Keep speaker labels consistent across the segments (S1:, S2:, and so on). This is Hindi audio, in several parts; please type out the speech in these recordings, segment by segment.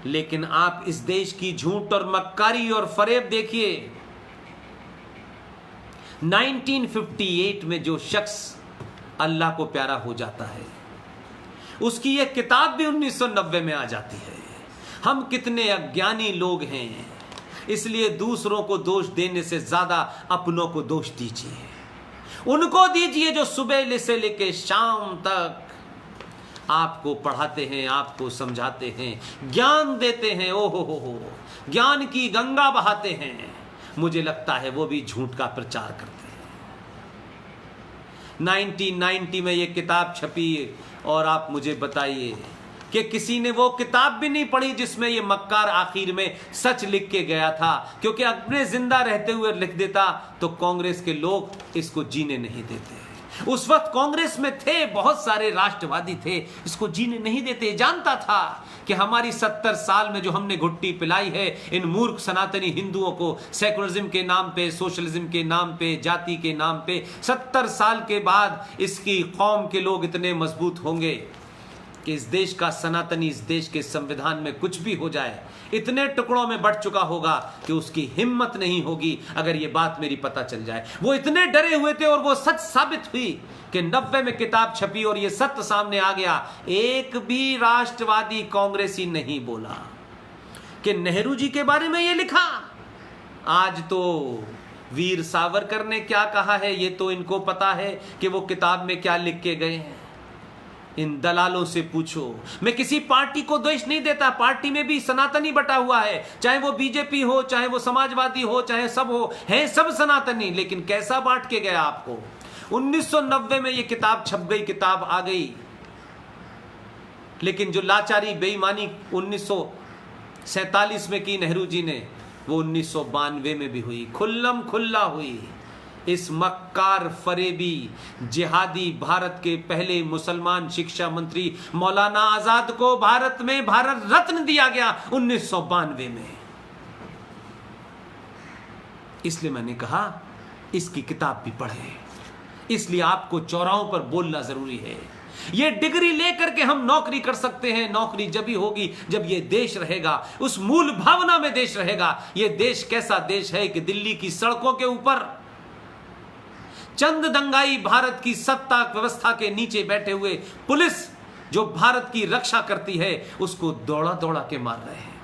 S1: लेकिन आप इस देश की झूठ और मक्कारी और फरेब देखिए। 1958 में जो शख्स अल्लाह को प्यारा हो जाता है, उसकी यह किताब भी 1990 में आ जाती है। हम कितने अज्ञानी लोग हैं, इसलिए दूसरों को दोष देने से ज्यादा अपनों को दोष दीजिए। उनको दीजिए जो सुबह से लेकर शाम तक आपको पढ़ाते हैं, आपको समझाते हैं, ज्ञान देते हैं। ओहो हो, ज्ञान की गंगा बहाते हैं। मुझे लगता है वो भी झूठ का प्रचार करते हैं। 1990 में ये किताब छपी और आप मुझे बताइए कि किसी ने वो किताब भी नहीं पढ़ी जिसमें ये मक्कार आखिर में सच लिख के गया था, क्योंकि अपने जिंदा रहते हुए लिख देता तो कांग्रेस के लोग इसको जीने नहीं देते। उस वक्त कांग्रेस में थे बहुत सारे राष्ट्रवादी थे, इसको जीने नहीं देते। जानता था कि हमारी 70 साल में जो हमने घुट्टी पिलाई है इन मूर्ख सनातनी हिंदुओं को, सेकुलरिज्म के नाम पे, सोशलिज्म के नाम पे, जाति के नाम पे, 70 साल के बाद इसकी कौम के लोग इतने मजबूत होंगे कि इस देश का सनातनी, इस देश के संविधान में कुछ भी हो जाए, इतने टुकड़ों में बंट चुका होगा कि उसकी हिम्मत नहीं होगी अगर ये बात मेरी पता चल जाए। वो इतने डरे हुए थे और वो सच साबित हुई कि 90 में किताब छपी और ये सत्य सामने आ गया। एक भी राष्ट्रवादी कांग्रेसी नहीं बोला कि नेहरू जी के बारे में ये लिखा। आज तो वीर सावरकर ने क्या कहा है ये तो इनको पता है कि वो किताब में क्या लिख के गए हैं। इन दलालों से पूछो। मैं किसी पार्टी को दोष नहीं देता, पार्टी में भी सनातनी बटा हुआ है, चाहे वो बीजेपी हो, चाहे वो समाजवादी हो, चाहे सब हो, है सब सनातनी। लेकिन कैसा बांट के गया आपको। 1990 में ये किताब छप गई, किताब आ गई, लेकिन जो लाचारी बेईमानी 1947 में की नेहरू जी ने, वो 1992 में भी हुई, खुल्लम खुल्ला हुई। इस मक्कार फरेबी जिहादी भारत के पहले मुसलमान शिक्षा मंत्री मौलाना आजाद को भारत में भारत रत्न दिया गया 1992 में। इसलिए मैंने कहा इसकी किताब भी पढ़े, इसलिए आपको चौराहों पर बोलना जरूरी है। ये डिग्री लेकर के हम नौकरी कर सकते हैं, नौकरी जब ही होगी जब ये देश रहेगा, उस मूल भावना में देश रहेगा। ये देश कैसा देश है कि दिल्ली की सड़कों के ऊपर चंद दंगाई भारत की सत्ता व्यवस्था के नीचे बैठे हुए पुलिस जो भारत की रक्षा करती है उसको दौड़ा दौड़ा के मार रहे हैं।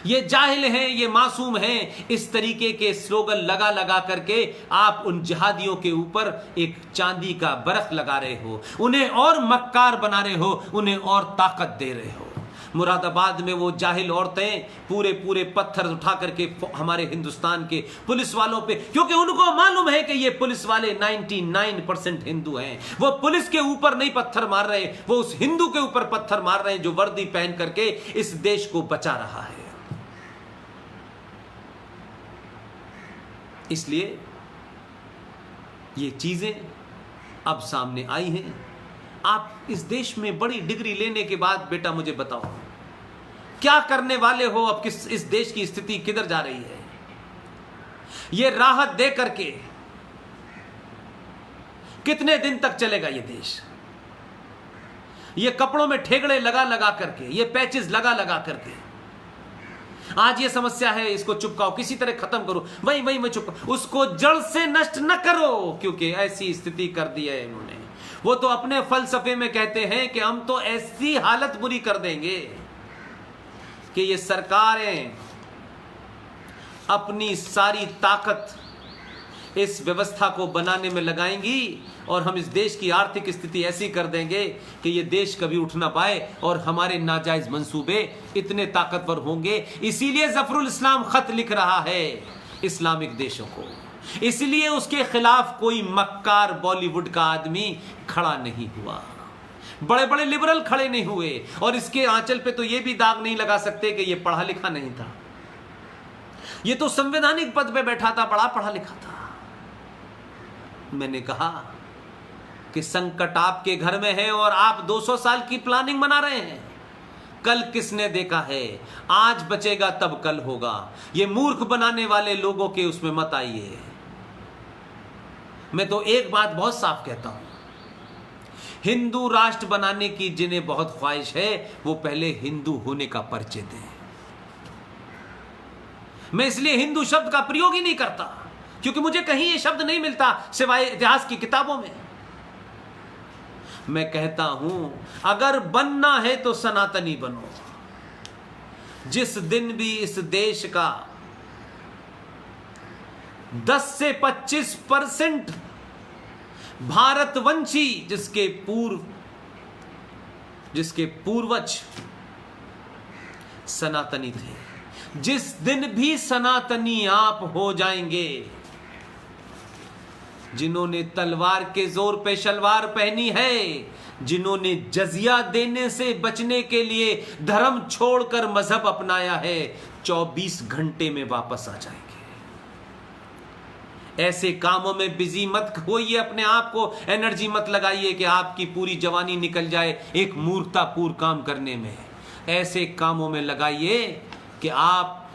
S1: ये जाहिल हैं, ये मासूम हैं। इस तरीके के स्लोगन लगा लगा करके आप उन जिहादियों के ऊपर एक चांदी का बरख लगा रहे हो, उन्हें और मक्कार बना रहे हो, उन्हें और ताकत दे रहे हो। मुरादाबाद में वो जाहिल औरतें पूरे पूरे पत्थर उठा करके हमारे हिंदुस्तान के पुलिस वालों पे, क्योंकि उनको मालूम है कि ये पुलिस वाले 99% हिंदू हैं, वो पुलिस के ऊपर नहीं पत्थर मार रहे, वो उस हिंदू के ऊपर पत्थर मार रहे हैं जो वर्दी पहन करके इस देश को बचा रहा है। इसलिए ये चीजें अब सामने आई हैं। आप इस देश में बड़ी डिग्री लेने के बाद बेटा मुझे बताओ क्या करने वाले हो? अब किस इस देश की स्थिति किधर जा रही है? ये राहत दे करके कितने दिन तक चलेगा ये देश? ये कपड़ों में ठेगड़े लगा लगा करके, ये पैचेस लगा लगा करके, आज ये समस्या है इसको चुपकाओ, किसी तरह खत्म करो, वही वही मैं चुपकाओ, उसको जड़ से नष्ट न करो, क्योंकि ऐसी स्थिति कर दी है इन्होंने। वो तो अपने फलसफे में कहते हैं कि हम तो ऐसी हालत बुरी कर देंगे कि ये सरकारें अपनी सारी ताकत इस व्यवस्था को बनाने में लगाएंगी और हम इस देश की आर्थिक स्थिति ऐसी कर देंगे कि ये देश कभी उठ ना पाए और हमारे नाजायज मंसूबे इतने ताकतवर होंगे। इसीलिए जफरुल इस्लाम खत लिख रहा है इस्लामिक देशों को, इसलिए उसके खिलाफ कोई मक्कार बॉलीवुड का आदमी खड़ा नहीं हुआ, बड़े बड़े लिबरल खड़े नहीं हुए, और इसके आंचल पे तो ये भी दाग नहीं लगा सकते कि ये पढ़ा लिखा नहीं था, ये तो संवैधानिक पद पे बैठा था, बड़ा पढ़ा लिखा था। मैंने कहा कि संकट आपके घर में है और आप 200 साल की प्लानिंग बना रहे हैं। कल किसने देखा है? आज बचेगा तब कल होगा। ये मूर्ख बनाने वाले लोगों के उसमें मत आइए। मैं तो एक बात बहुत साफ कहता हूं, हिंदू राष्ट्र बनाने की जिन्हें बहुत ख्वाहिश है वो पहले हिंदू होने का परिचय दें। मैं इसलिए हिंदू शब्द का प्रयोग ही नहीं करता क्योंकि मुझे कहीं ये शब्द नहीं मिलता सिवाय इतिहास की किताबों में। मैं कहता हूं अगर बनना है तो सनातनी बनो। जिस दिन भी इस देश का 10 से 25% भारतवंशी जिसके पूर्वज सनातनी थे, जिस दिन भी सनातनी आप हो जाएंगे, जिन्होंने तलवार के जोर पे शलवार पहनी है, जिन्होंने जजिया देने से बचने के लिए धर्म छोड़कर मजहब अपनाया है, 24 घंटे में वापस आ जाएंगे। ऐसे कामों में बिजी मत होइए, अपने आप को एनर्जी मत लगाइए कि आपकी पूरी जवानी निकल जाए एक मूर्खतापूर्ण काम करने में। ऐसे कामों में लगाइए कि आप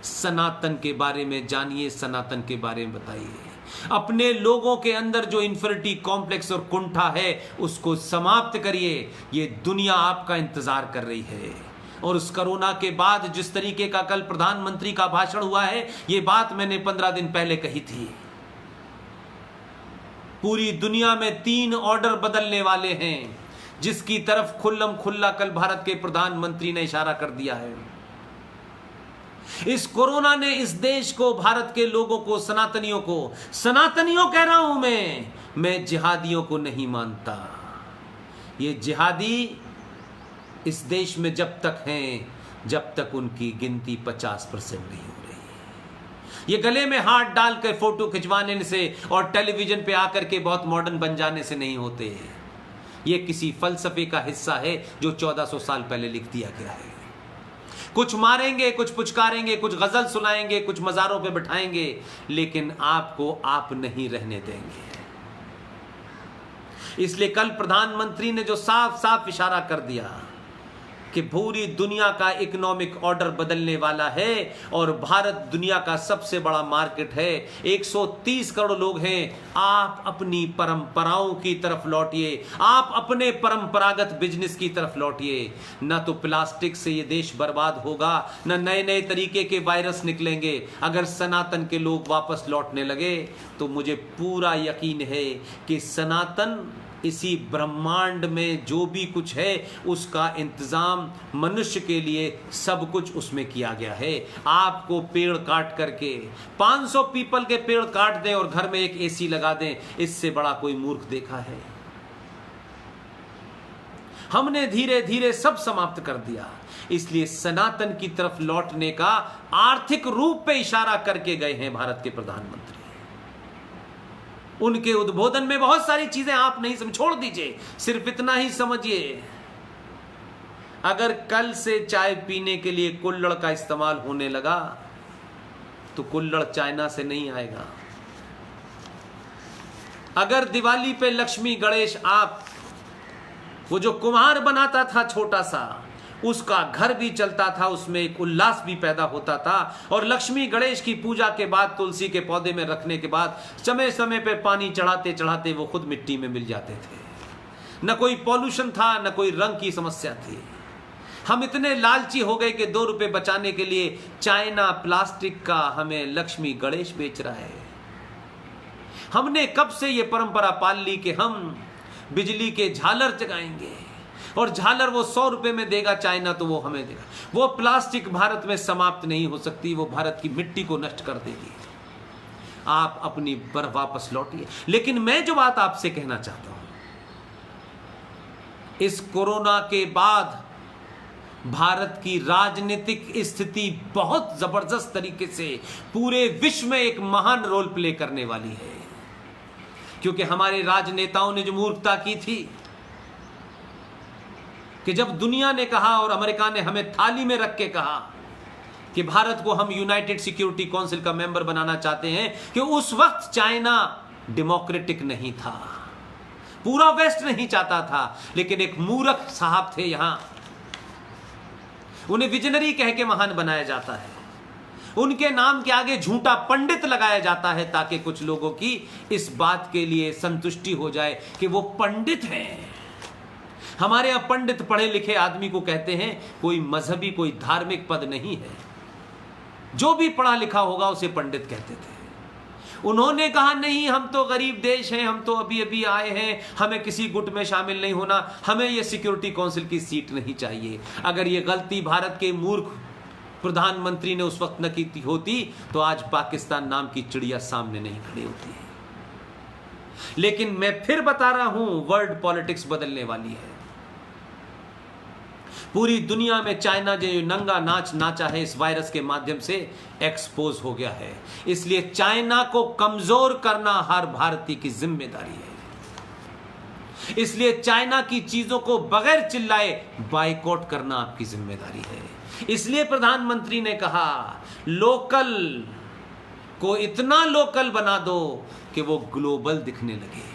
S1: सनातन के बारे में जानिए, सनातन के बारे में बताइए। अपने लोगों के अंदर जो इन्फिनिटी कॉम्प्लेक्स और कुंठा है उसको समाप्त करिए। ये दुनिया आपका इंतजार कर रही है। और उस कोरोना के बाद जिस तरीके का कल प्रधानमंत्री का भाषण हुआ है, ये बात मैंने 15 दिन पहले कही थी। पूरी दुनिया में 3 ऑर्डर बदलने वाले हैं, जिसकी तरफ खुल्लम खुल्ला कल भारत के प्रधानमंत्री ने इशारा कर दिया है। इस कोरोना ने इस देश को, भारत के लोगों को, सनातनियों कह रहा हूं मैं जिहादियों को नहीं मानता। ये जिहादी इस देश में जब तक हैं, जब तक उनकी गिनती 50% नहीं हो रही। ये गले में हाथ डाल कर फोटो खिंचवाने से और टेलीविजन पे आकर के बहुत मॉडर्न बन जाने से नहीं होते। ये किसी फलसफे का हिस्सा है जो 1400 साल पहले लिख दिया गया है। कुछ मारेंगे, कुछ पुचकारेंगे, कुछ गजल सुनाएंगे, कुछ मजारों पे बिठाएंगे, लेकिन आपको आप नहीं रहने देंगे। इसलिए कल प्रधानमंत्री ने जो साफ साफ इशारा कर दिया कि पूरी दुनिया का इकोनॉमिक ऑर्डर बदलने वाला है और भारत दुनिया का सबसे बड़ा मार्केट है, 130 करोड़ लोग हैं। आप अपनी परंपराओं की तरफ लौटिए, आप अपने परंपरागत बिजनेस की तरफ लौटिए। ना तो प्लास्टिक से ये देश बर्बाद होगा, ना नए नए तरीके के वायरस निकलेंगे। अगर सनातन के लोग वापस लौटने लगे तो मुझे पूरा यकीन है कि सनातन इसी ब्रह्मांड में जो भी कुछ है उसका इंतजाम मनुष्य के लिए सब कुछ उसमें किया गया है। आपको पेड़ काट करके 500 पीपल के पेड़ काट दें और घर में एक एसी लगा दें, इससे बड़ा कोई मूर्ख देखा है? हमने धीरे धीरे सब समाप्त कर दिया। इसलिए सनातन की तरफ लौटने का आर्थिक रूप पे इशारा करके गए हैं भारत के प्रधानमंत्री। उनके उद्बोधन में बहुत सारी चीजें आप नहीं समझ, छोड़ दीजिए, सिर्फ इतना ही समझिए। अगर कल से चाय पीने के लिए कुल्हड़ का इस्तेमाल होने लगा तो कुल्हड़ चाइना से नहीं आएगा। अगर दिवाली पे लक्ष्मी गणेश, आप वो जो कुम्हार बनाता था छोटा सा, उसका घर भी चलता था, उसमें एक उल्लास भी पैदा होता था। और लक्ष्मी गणेश की पूजा के बाद, तुलसी के पौधे में रखने के बाद समय समय पे पानी चढ़ाते चढ़ाते वो खुद मिट्टी में मिल जाते थे। न कोई पॉल्यूशन था, न कोई रंग की समस्या थी। हम इतने लालची हो गए कि 2 रुपए बचाने के लिए चाइना प्लास्टिक का हमें लक्ष्मी गणेश बेच रहा है। हमने कब से ये परंपरा पाल ली कि हम बिजली के झालर जगाएंगे और झालर वो 100 रुपए में देगा चाइना, तो वो हमें देगा। वो प्लास्टिक भारत में समाप्त नहीं हो सकती, वो भारत की मिट्टी को नष्ट कर देगी। आप अपनी पर वापस लौटिए। लेकिन मैं जो बात आपसे कहना चाहता हूं, इस कोरोना के बाद भारत की राजनीतिक स्थिति बहुत जबरदस्त तरीके से पूरे विश्व में एक महान रोल प्ले करने वाली है। क्योंकि हमारे राजनेताओं ने जो मूर्खता की थी कि जब दुनिया ने कहा और अमेरिका ने हमें थाली में रख के कहा कि भारत को हम यूनाइटेड सिक्योरिटी काउंसिल का मेंबर बनाना चाहते हैं, कि उस वक्त चाइना डेमोक्रेटिक नहीं था, पूरा वेस्ट नहीं चाहता था। लेकिन एक मूर्ख साहब थे यहां, उन्हें विजनरी कह के महान बनाया जाता है। उनके नाम के आगे झूठा पंडित लगाया जाता है ताकि कुछ लोगों की इस बात के लिए संतुष्टि हो जाए कि वो पंडित हैं। हमारे यहाँ पंडित पढ़े लिखे आदमी को कहते हैं कोई मजहबी कोई धार्मिक पद नहीं है, जो भी पढ़ा लिखा होगा उसे पंडित कहते थे। उन्होंने कहा नहीं, हम तो गरीब देश हैं, हम तो अभी अभी आए हैं, हमें किसी गुट में शामिल नहीं होना, हमें ये सिक्योरिटी काउंसिल की सीट नहीं चाहिए। अगर ये गलती भारत के मूर्ख प्रधानमंत्री ने उस वक्त न की होती तो आज पाकिस्तान नाम की चिड़िया सामने नहीं खड़ी होती है। लेकिन मैं फिर बता रहा हूं, वर्ल्ड पॉलिटिक्स बदलने वाली है। पूरी दुनिया में चाइना जो नंगा नाच नाचा है इस वायरस के माध्यम से एक्सपोज हो गया है। इसलिए चाइना को कमजोर करना हर भारतीय की जिम्मेदारी है। इसलिए चाइना की चीजों को बगैर चिल्लाए बायकॉट करना आपकी जिम्मेदारी है। इसलिए प्रधानमंत्री ने कहा लोकल को इतना लोकल बना दो कि वो ग्लोबल दिखने लगे।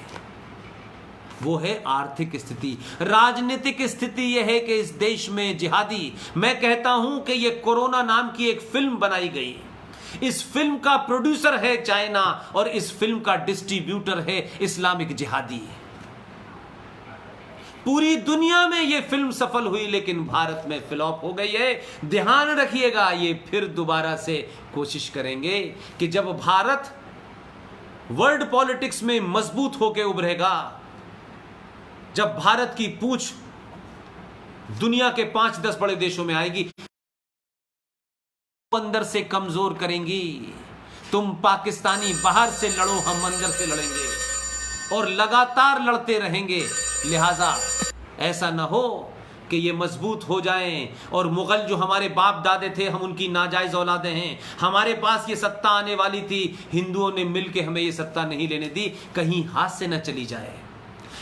S1: वो है आर्थिक स्थिति। राजनीतिक स्थिति यह है कि इस देश में जिहादी, मैं कहता हूं कि ये कोरोना नाम की एक फिल्म बनाई गई, इस फिल्म का प्रोड्यूसर है चाइना और इस फिल्म का डिस्ट्रीब्यूटर है इस्लामिक जिहादी। पूरी दुनिया में यह फिल्म सफल हुई लेकिन भारत में फ्लॉप हो गई है। ध्यान रखिएगा, ये फिर दोबारा से कोशिश करेंगे कि जब भारत वर्ल्ड पॉलिटिक्स में मजबूत होकर उभरेगा, जब भारत की पूंछ दुनिया के 5-10 बड़े देशों में आएगी, अंदर से कमजोर करेंगी। तुम पाकिस्तानी बाहर से लड़ो, हम अंदर से लड़ेंगे और लगातार लड़ते रहेंगे। लिहाजा ऐसा ना हो कि ये मजबूत हो जाएं और मुगल जो हमारे बाप दादे थे, हम उनकी नाजायज औलादे हैं, हमारे पास ये सत्ता आने वाली थी, हिंदुओं ने मिलकर हमें ये सत्ता नहीं लेने दी, कहीं हाथ से न चली जाए।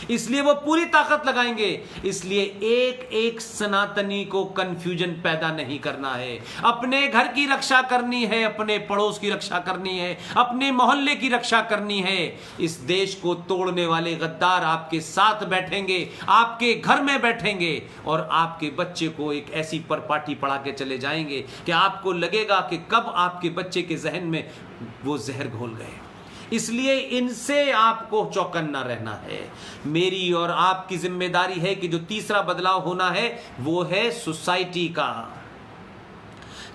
S1: इसलिए वो पूरी ताकत लगाएंगे। इसलिए एक एक सनातनी को कंफ्यूजन पैदा नहीं करना है। अपने घर की रक्षा करनी है, अपने पड़ोस की रक्षा करनी है, अपने मोहल्ले की रक्षा करनी है। इस देश को तोड़ने वाले गद्दार आपके साथ बैठेंगे, आपके घर में बैठेंगे और आपके बच्चे को एक ऐसी परपाटी पढ़ा के चले जाएंगे कि आपको लगेगा कि कब आपके बच्चे के जहन में वो जहर घोल गए। इसलिए इनसे आपको चौकन्ना रहना है। मेरी और आपकी जिम्मेदारी है कि जो तीसरा बदलाव होना है वो है सोसाइटी का।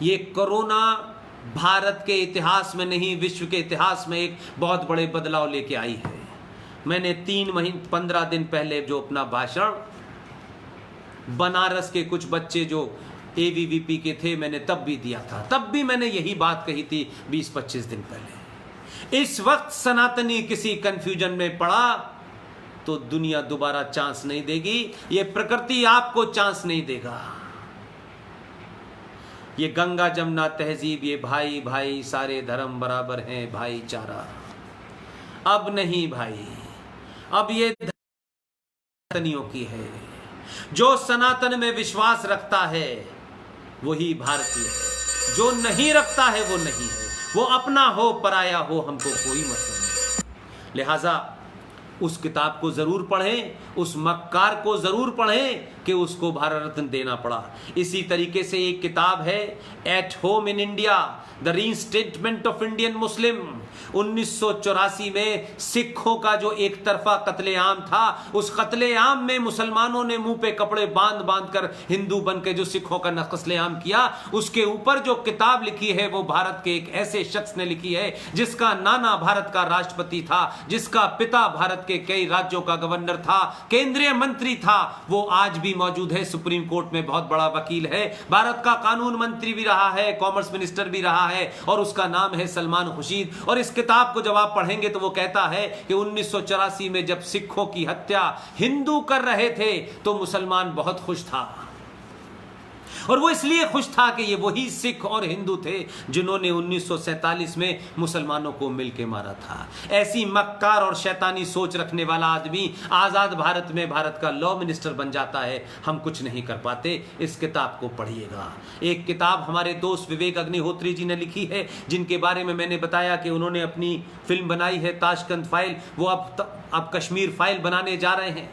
S1: ये कोरोना भारत के इतिहास में नहीं, विश्व के इतिहास में एक बहुत बड़े बदलाव लेके आई है। मैंने 15 दिन पहले जो अपना भाषण बनारस के कुछ बच्चे जो ABVP के थे, मैंने तब भी दिया था। तब भी मैंने यही बात कही थी 20-25 दिन पहले। इस वक्त सनातनी किसी कंफ्यूजन में पड़ा तो दुनिया दोबारा चांस नहीं देगी, ये प्रकृति आपको चांस नहीं देगा। ये गंगा जमुना तहजीब, ये भाई भाई सारे धर्म बराबर हैं, भाईचारा अब नहीं भाई, अब ये सनातनियों की है। जो सनातन में विश्वास रखता है वही भारतीय है, जो नहीं रखता है वो नहीं है। वो अपना हो पराया हो, हमको कोई मतलब नहीं। लिहाजा उस किताब को जरूर पढ़ें, उस मक्कार को जरूर पढ़ें कि उसको भारत रत्न देना पड़ा। इसी तरीके से एक किताब है at home in India, the reinstatement of Indian Muslim. 1984 में सिखों का जो एक तरफा कत्लेआम था, उस कत्लेआम में मुसलमानों ने मुंह पे कपड़े बांध बांध कर हिंदू बन के जो सिखों का कत्लेआम किया, उसके ऊपर जो किताब लिखी है वो भारत के एक ऐसे शख्स ने लिखी है जिसका नाना भारत का राष्ट्रपति था, जिसका पिता भारत के कई राज्यों का गवर्नर था, केंद्रीय मंत्री था। वो आज भी मौजूद है, सुप्रीम कोर्ट में बहुत बड़ा वकील है, भारत का कानून मंत्री भी रहा है, कॉमर्स मिनिस्टर भी रहा है, और उसका नाम है सलमान खुर्शीद। और इस किताब को जब आप पढ़ेंगे तो वो कहता है कि 1984 में जब सिखों की हत्या हिंदू कर रहे थे तो मुसलमान बहुत खुश था, और वो इसलिए खुश था कि ये वही सिख और हिंदू थे जिन्होंने 1947 में मुसलमानों को मिलके मारा था। ऐसी मक्कार और शैतानी सोच रखने वाला आदमी आजाद भारत में भारत का लॉ मिनिस्टर बन जाता है, हम कुछ नहीं कर पाते। इस किताब को पढ़िएगा। एक किताब हमारे दोस्त विवेक अग्निहोत्री जी ने लिखी है, जिनके बारे में मैंने बताया कि उन्होंने अपनी फिल्म बनाई है ताशकंद फाइल, वो अब कश्मीर फाइल बनाने जा रहे हैं।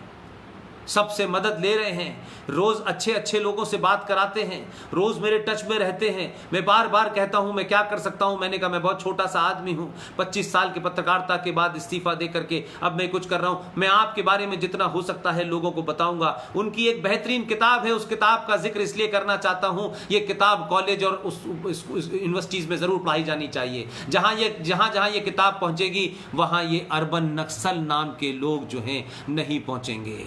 S1: सबसे मदद ले रहे हैं, रोज़ अच्छे अच्छे लोगों से बात कराते हैं, रोज़ मेरे टच में रहते हैं। मैं बार बार कहता हूं मैं क्या कर सकता हूं, मैंने कहा मैं बहुत छोटा सा आदमी हूं, 25 साल की पत्रकारिता के बाद इस्तीफा दे करके अब मैं कुछ कर रहा हूं, मैं आपके बारे में जितना हो सकता है लोगों को बताऊंगा। उनकी एक बेहतरीन किताब है, उस किताब का जिक्र इसलिए करना चाहता हूं, ये किताब कॉलेज और उस यूनिवर्सिटीज़ में ज़रूर पढ़ाई जानी चाहिए। जहाँ ये किताब पहुँचेगी वहाँ ये अर्बन नक्सल नाम के लोग जो हैं नहीं पहुँचेंगे,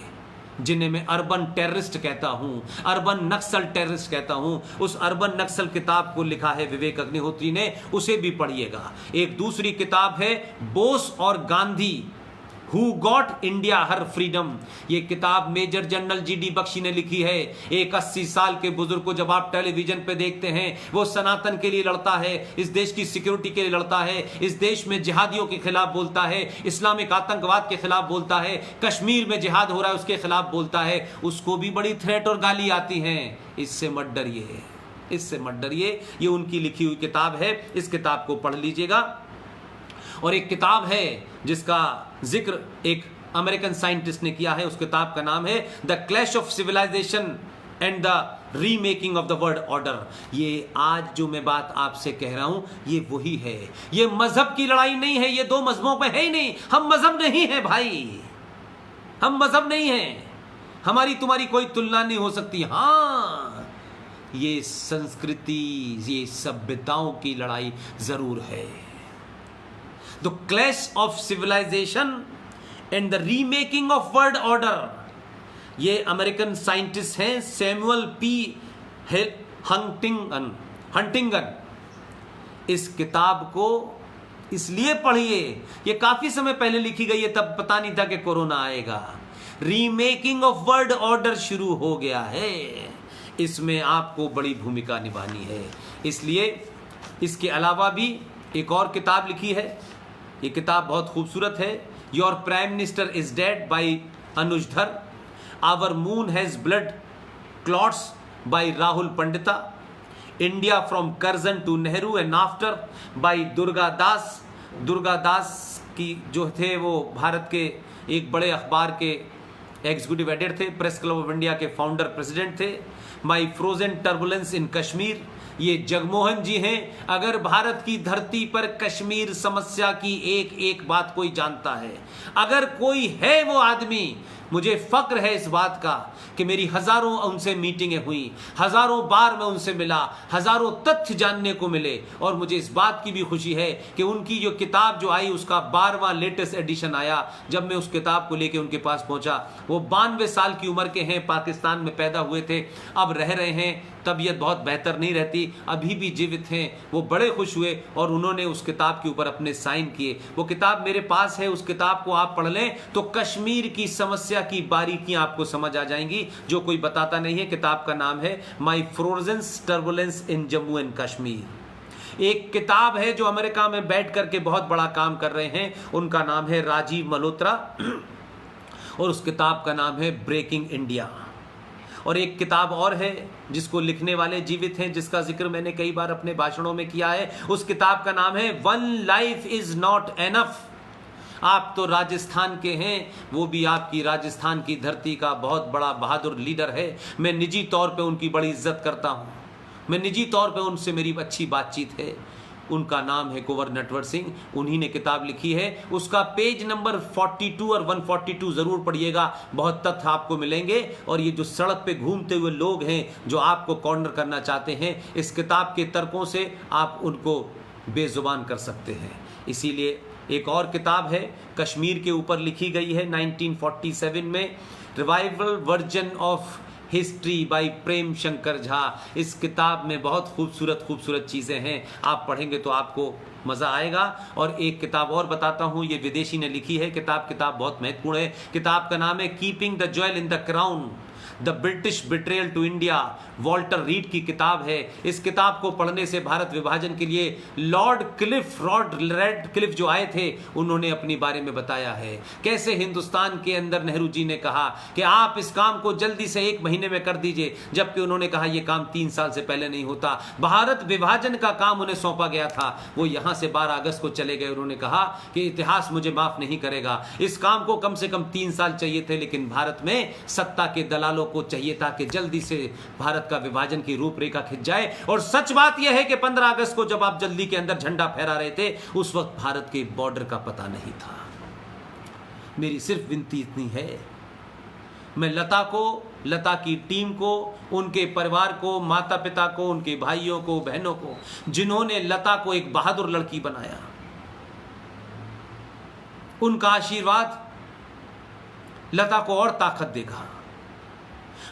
S1: जिन्हें मैं अर्बन टेररिस्ट कहता हूं, अर्बन नक्सल टेररिस्ट कहता हूं। उस अर्बन नक्सल किताब को लिखा है विवेक अग्निहोत्री ने, उसे भी पढ़िएगा। एक दूसरी किताब है बोस और Gandhi, who got India her freedom. ये किताब मेजर जनरल जीडी बख्शी ने लिखी है। एक 80 साल के बुजुर्ग को जब आप टेलीविजन पे देखते हैं, वो सनातन के लिए लड़ता है, इस देश की सिक्योरिटी के लिए लड़ता है, इस देश में जिहादियों के खिलाफ बोलता है, इस्लामिक आतंकवाद के खिलाफ बोलता है, कश्मीर में जिहाद हो रहा है उसके खिलाफ बोलता है, उसको भी बड़ी थ्रेट और गाली आती हैं। इससे मत डरिए, इससे मत डरिए। ये उनकी लिखी हुई किताब है, इस किताब को पढ़ लीजिएगा। और एक किताब है जिसका जिक्र एक अमेरिकन साइंटिस्ट ने किया है, उस किताब का नाम है the clash of civilization and the remaking of the world order. ये आज जो मैं बात आपसे कह रहा हूं ये वही है। ये मजहब की लड़ाई नहीं है, ये दो मजहबों पे है ही नहीं। हम मजहब नहीं है भाई, हम मजहब नहीं है, हमारी तुम्हारी कोई तुलना नहीं हो सकती। हाँ, ये संस्कृति, ये सभ्यताओं की लड़ाई जरूर है। The clash of civilization and the remaking of world order। ये अमेरिकन साइंटिस्ट हैं सैमुअल पी हंटिंगन। इस किताब को इसलिए पढ़िए, ये काफी समय पहले लिखी गई है, तब पता नहीं था कि कोरोना आएगा। रीमेकिंग ऑफ वर्ल्ड ऑर्डर शुरू हो गया है, इसमें आपको बड़ी भूमिका निभानी है। इसलिए इसके अलावा भी एक और किताब लिखी है, ये किताब बहुत खूबसूरत है। Your prime minister is dead by Anuj Dhar, our moon has blood clots by Rahul Pandita, India from Curzon to Nehru and after by Durga Das. Durga Das की जो थे वो भारत के एक बड़े अखबार के एग्जीक्यूटिव एडिटर थे, प्रेस क्लब ऑफ इंडिया के फाउंडर प्रेसिडेंट थे। माई फ्रोजन टर्बुलेंस इन कश्मीर, ये जगमोहन जी हैं। अगर भारत की धरती पर कश्मीर समस्या की एक एक बात कोई जानता है, अगर कोई है वो आदमी, मुझे फक्र है इस बात का कि मेरी हजारों उनसे मीटिंगें हुई, हजारों बार मैं उनसे मिला, हजारों तथ्य जानने को मिले। और मुझे इस बात की भी खुशी है कि उनकी जो किताब जो आई उसका 12वां लेटेस्ट एडिशन आया। जब मैं उस किताब को लेके उनके पास पहुंचा, वो 92 साल की उम्र के हैं, पाकिस्तान में पैदा हुए थे, अब रह रहे हैं, तबीयत बहुत बेहतर नहीं रहती, अभी भी जीवित हैं। वो बड़े खुश हुए और उन्होंने उस किताब के ऊपर अपने साइन किए। वो किताब मेरे पास है, उस किताब को आप पढ़ लें तो कश्मीर की समस्या की बारीकियां आपको समझ आ जाएंगी, जो कोई बताता नहीं है। किताब का नाम है my frozen turbulence in Jammu and Kashmir. एक किताब है जो अमेरिका में बैठ करके बहुत बड़ा काम कर रहे हैं, उनका नाम है राजीव मल्होत्रा, और उस किताब का नाम है ब्रेकिंग इंडिया। और एक किताब और है जिसको लिखने वाले जीवित हैं, जिसका जिक्र मैंने कई बार अपने भाषणों में किया है। उस किताब का नाम है one life is not enough. आप तो राजस्थान के हैं, वो भी आपकी राजस्थान की धरती का बहुत बड़ा बहादुर लीडर है। मैं निजी तौर पे उनकी बड़ी इज्जत करता हूँ, मैं निजी तौर पे उनसे मेरी अच्छी बातचीत है। उनका नाम है कुंवर नटवर सिंह, उन्हीं ने किताब लिखी है। उसका पेज नंबर 42 और 142 जरूर पढ़िएगा, बहुत तथ्य आपको मिलेंगे। और ये जो सड़क पे घूमते हुए लोग हैं जो आपको कॉर्नर करना चाहते हैं, इस किताब के तर्कों से आप उनको बेजुबान कर सकते हैं। इसीलिए एक और किताब है कश्मीर के ऊपर लिखी गई है 1947 में, revival version of history by Prem Shankar Jha. इस किताब में बहुत खूबसूरत चीज़ें हैं, आप पढ़ेंगे तो आपको मज़ा आएगा। और एक किताब और बताता हूँ, ये विदेशी ने लिखी है किताब बहुत महत्वपूर्ण है। किताब का नाम है keeping the jewel in the crown, the British betrayal to India, Walter Reid की किताब है। इस किताब को पढ़ने से भारत विभाजन के लिए लॉर्ड रेडक्लिफ जो आए थे, उन्होंने अपनी बारे में बताया है कैसे हिंदुस्तान के अंदर नेहरू जी ने कहा कि आप इस काम को जल्दी से 1 महीने में कर दीजिए, जबकि उन्होंने कहा यह काम 3 साल से पहले नहीं होता। भारत विभाजन का काम उन्हें सौंपा गया था, वो यहां से 12 अगस्त को चले गए। उन्होंने कहा कि इतिहास मुझे माफ नहीं करेगा, इस काम को कम से कम 3 साल चाहिए थे, लेकिन भारत में सत्ता के दलालों को चाहिए था कि जल्दी से भारत का विभाजन की रूपरेखा खिंच जाए। और सच बात यह है कि 15 अगस्त को जब आप दिल्ली के अंदर झंडा फहरा रहे थे, उस वक्त भारत के बॉर्डर का पता नहीं था। मेरी सिर्फ विनती इतनी है, मैं लता को, लता की टीम को, उनके परिवार को, माता पिता को, उनके भाइयों को, बहनों को, जिन्होंने लता को एक बहादुर लड़की बनाया, उनका आशीर्वाद लता को और ताकत देगा।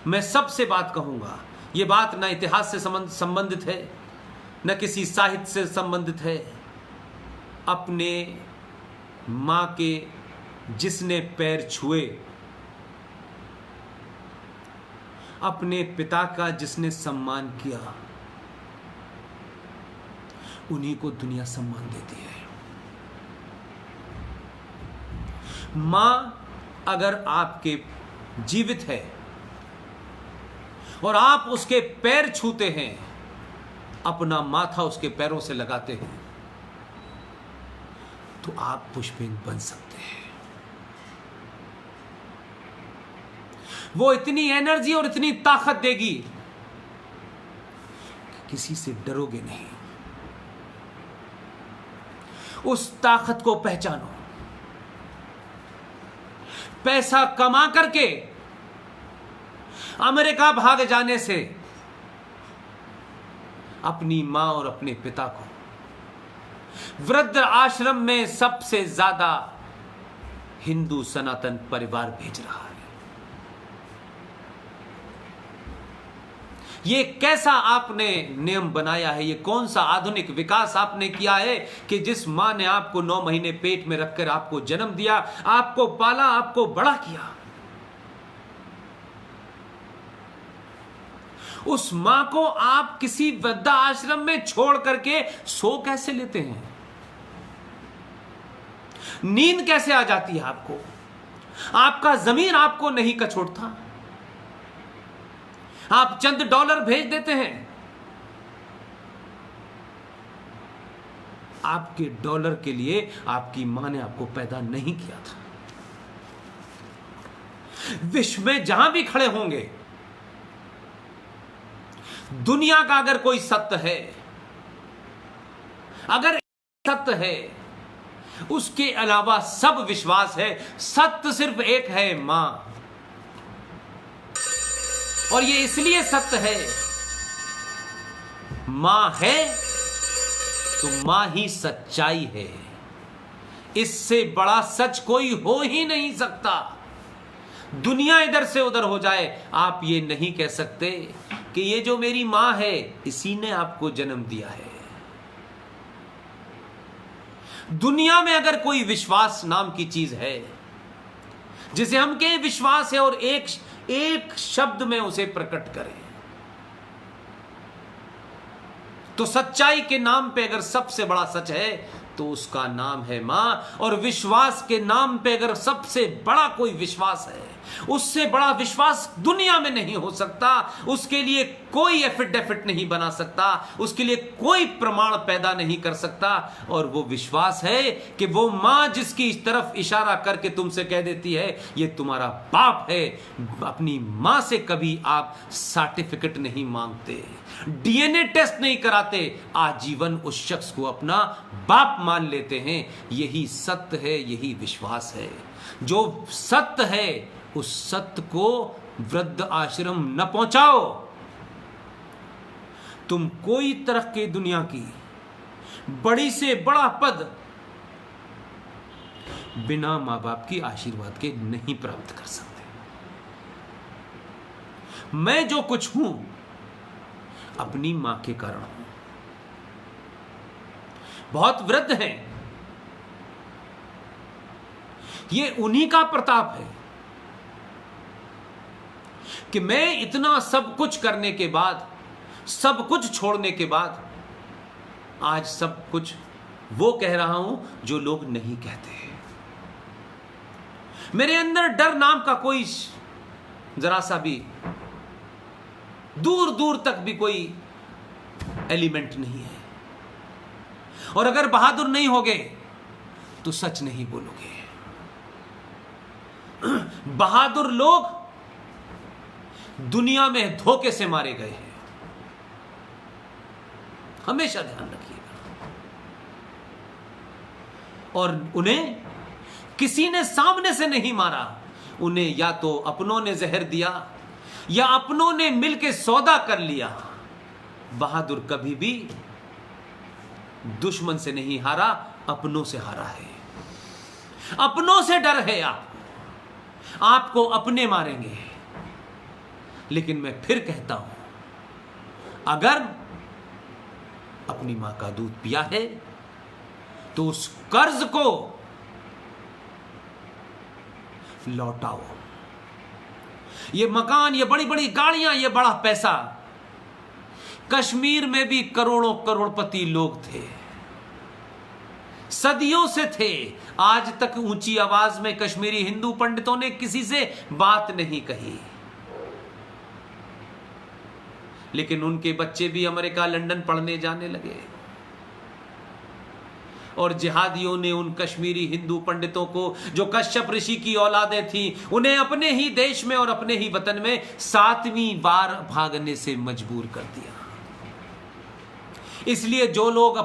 S1: मैं सबसे बात कहूंगा, यह बात न इतिहास से संबंधित है, न किसी साहित्य से संबंधित है। अपने मां के जिसने पैर छुए, अपने पिता का जिसने सम्मान किया, उन्हीं को दुनिया सम्मान देती है। मां अगर आपके जीवित है और आप उसके पैर छूते हैं, अपना माथा उसके पैरों से लगाते हैं, तो आप पुष्पिंग बन सकते हैं। वो इतनी एनर्जी और इतनी ताकत देगी कि किसी से डरोगे नहीं। उस ताकत को पहचानो। पैसा कमा करके अमेरिका भाग जाने से अपनी मां और अपने पिता को वृद्ध आश्रम में सबसे ज्यादा हिंदू सनातन परिवार भेज रहा है। ये कैसा आपने नियम बनाया है, ये कौन सा आधुनिक विकास आपने किया है कि जिस मां ने आपको 9 महीने पेट में रखकर आपको जन्म दिया, आपको पाला, आपको बड़ा किया, उस मां को आप किसी वृद्धा आश्रम में छोड़ करके सो कैसे लेते हैं? नींद कैसे आ जाती है आपको? आपका जमीन आपको नहीं कछोड़ता, आप चंद डॉलर भेज देते हैं। आपके डॉलर के लिए आपकी मां ने आपको पैदा नहीं किया था। विश्व में जहां भी खड़े होंगे, दुनिया का अगर कोई सत्य है, अगर सत्य है, उसके अलावा सब विश्वास है। सत्य सिर्फ एक है, मां। और ये इसलिए सत्य है, मां है तो मां ही सच्चाई है। इससे बड़ा सच कोई हो ही नहीं सकता। दुनिया इधर से उधर हो जाए, आप ये नहीं कह सकते कि ये जो मेरी मां है, इसी ने आपको जन्म दिया है। दुनिया में अगर कोई विश्वास नाम की चीज है, जिसे हम कहें विश्वास है, और एक शब्द में उसे प्रकट करें, तो सच्चाई के नाम पे अगर सबसे बड़ा सच है तो उसका नाम है मां। और विश्वास के नाम पे अगर सबसे बड़ा कोई विश्वास है, उससे बड़ा विश्वास दुनिया में नहीं हो सकता। उसके लिए कोई एफिडेविट नहीं बना सकता, उसके लिए कोई प्रमाण पैदा नहीं कर सकता। और वो विश्वास है कि वो मां जिसकी तरफ इशारा करके तुमसे कह देती है ये तुम्हारा बाप है, अपनी मां से कभी आप सर्टिफिकेट नहीं मांगते, डीएनए टेस्ट नहीं कराते, आजीवन उस शख्स को अपना बाप मान लेते हैं। यही सत्य है, यही विश्वास है। जो सत्य है, उस सत्य को वृद्ध आश्रम न पहुंचाओ। तुम कोई तरह के दुनिया की बड़ी से बड़ा पद बिना मां बाप की आशीर्वाद के नहीं प्राप्त कर सकते। मैं जो कुछ हूं, अपनी मां के कारण हूं। बहुत वृद्ध हैं, ये उन्हीं का प्रताप है कि मैं इतना सब कुछ करने के बाद, सब कुछ छोड़ने के बाद आज सब कुछ वो कह रहा हूं जो लोग नहीं कहते। मेरे अंदर डर नाम का कोई जरा सा भी, दूर दूर तक भी कोई एलिमेंट नहीं है। और अगर बहादुर नहीं होगे तो सच नहीं बोलोगे। बहादुर लोग दुनिया में धोखे से मारे गए हैं, हमेशा ध्यान रखिएगा। और उन्हें किसी ने सामने से नहीं मारा, उन्हें या तो अपनों ने जहर दिया या अपनों ने मिलकर सौदा कर लिया। बहादुर कभी भी दुश्मन से नहीं हारा, अपनों से हारा है। अपनों से डर है आपको अपने मारेंगे। लेकिन मैं फिर कहता हूं, अगर अपनी मां का दूध पिया है तो उस कर्ज को लौटाओ। ये मकान, ये बड़ी बड़ी गाड़ियां, ये बड़ा पैसा, कश्मीर में भी करोड़ों करोड़पति लोग थे, सदियों से थे। आज तक ऊंची आवाज में कश्मीरी हिंदू पंडितों ने किसी से बात नहीं कही। लेकिन उनके बच्चे भी अमेरिका, लंदन पढ़ने जाने लगे। और जिहादियों ने उन कश्मीरी हिंदू पंडितों को, जो कश्यप ऋषि की औलादें थी, उन्हें अपने ही देश में और अपने ही वतन में 7वीं बार भागने से मजबूर कर दिया। इसलिए जो लोग